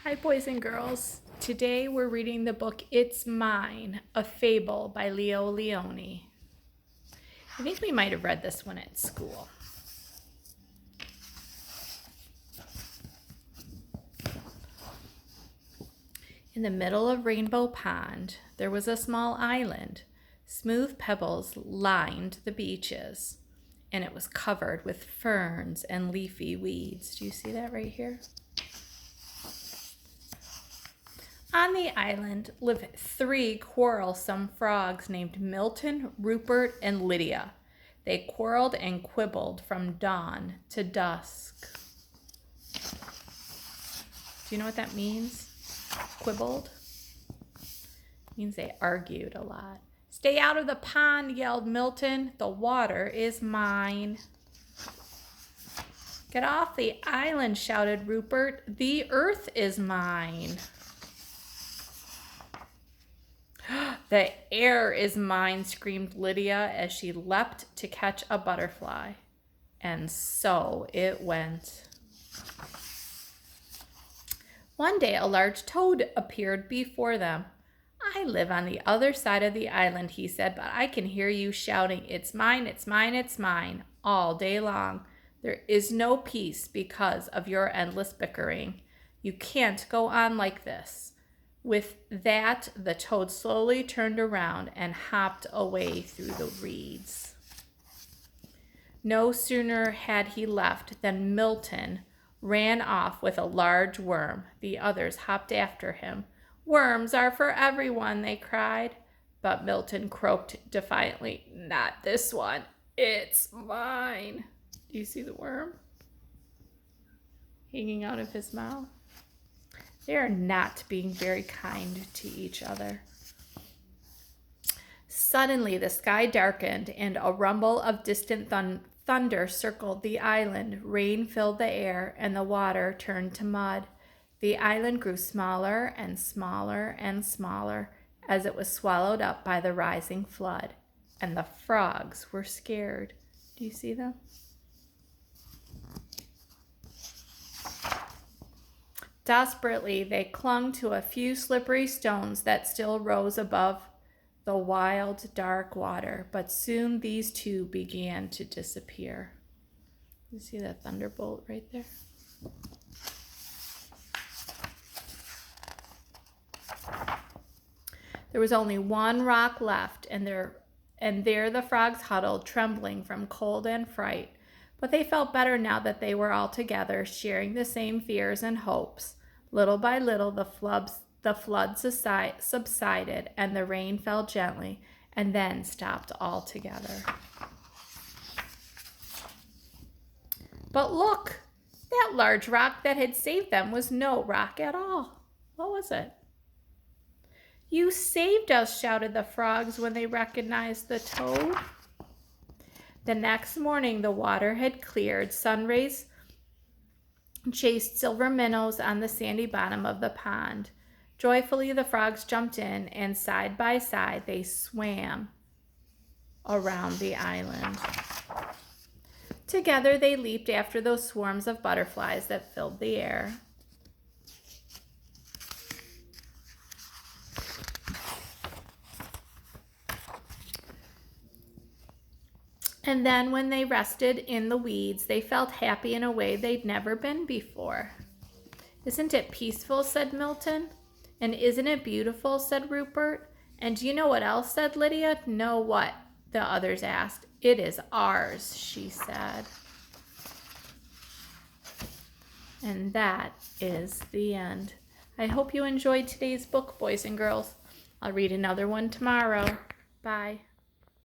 Hi, boys and girls. Today we're reading the book It's Mine, a Fable by Lionni. I think we might have read this one at school. In the middle of Rainbow Pond, there was a small island. Smooth pebbles lined the beaches, and it was covered with ferns and leafy weeds. Do you see that right here? On the island lived 3 quarrelsome frogs named Milton, Rupert, and Lydia. They quarreled and quibbled from dawn to dusk. Do you know what that means? Quibbled? It means they argued a lot. "Stay out of the pond," yelled Milton. "The water is mine." "Get off the island," shouted Rupert. "The earth is mine." "The air is mine," screamed Lydia as she leapt to catch a butterfly. And so it went. One day a large toad appeared before them. "I live on the other side of the island," he said, "but I can hear you shouting, 'It's mine, it's mine, it's mine,' all day long. There is no peace because of your endless bickering. You can't go on like this." With that, the toad slowly turned around and hopped away through the reeds. No sooner had he left than Milton ran off with a large worm. The others hopped after him. "Worms are for everyone," they cried. But Milton croaked defiantly, "Not this one. It's mine." Do you see the worm hanging out of his mouth? They are not being very kind to each other. Suddenly the sky darkened and a rumble of distant thunder circled the island. Rain filled the air and the water turned to mud. The island grew smaller and smaller and smaller as it was swallowed up by the rising flood. And the frogs were scared. Do you see them? Desperately, they clung to a few slippery stones that still rose above the wild, dark water, but soon these too began to disappear. You see that thunderbolt right there? There was only one rock left, and there the frogs huddled, trembling from cold and fright. But they felt better now that they were all together, sharing the same fears and hopes. Little by little, the flood subsided, and the rain fell gently, and then stopped altogether. But look, that large rock that had saved them was no rock at all. What was it? "You saved us," shouted the frogs when they recognized the toad. The next morning, the water had cleared. Sun rays chased silver minnows on the sandy bottom of the pond. Joyfully, the frogs jumped in, and side by side, they swam around the island. Together, they leaped after those swarms of butterflies that filled the air. And then when they rested in the weeds, they felt happy in a way they'd never been before. "Isn't it peaceful?" said Milton. "And isn't it beautiful?" said Rupert. "And do you know what else?" said Lydia. "Know what?" the others asked. "It is ours," she said. And that is the end. I hope you enjoyed today's book, boys and girls. I'll read another one tomorrow. Bye.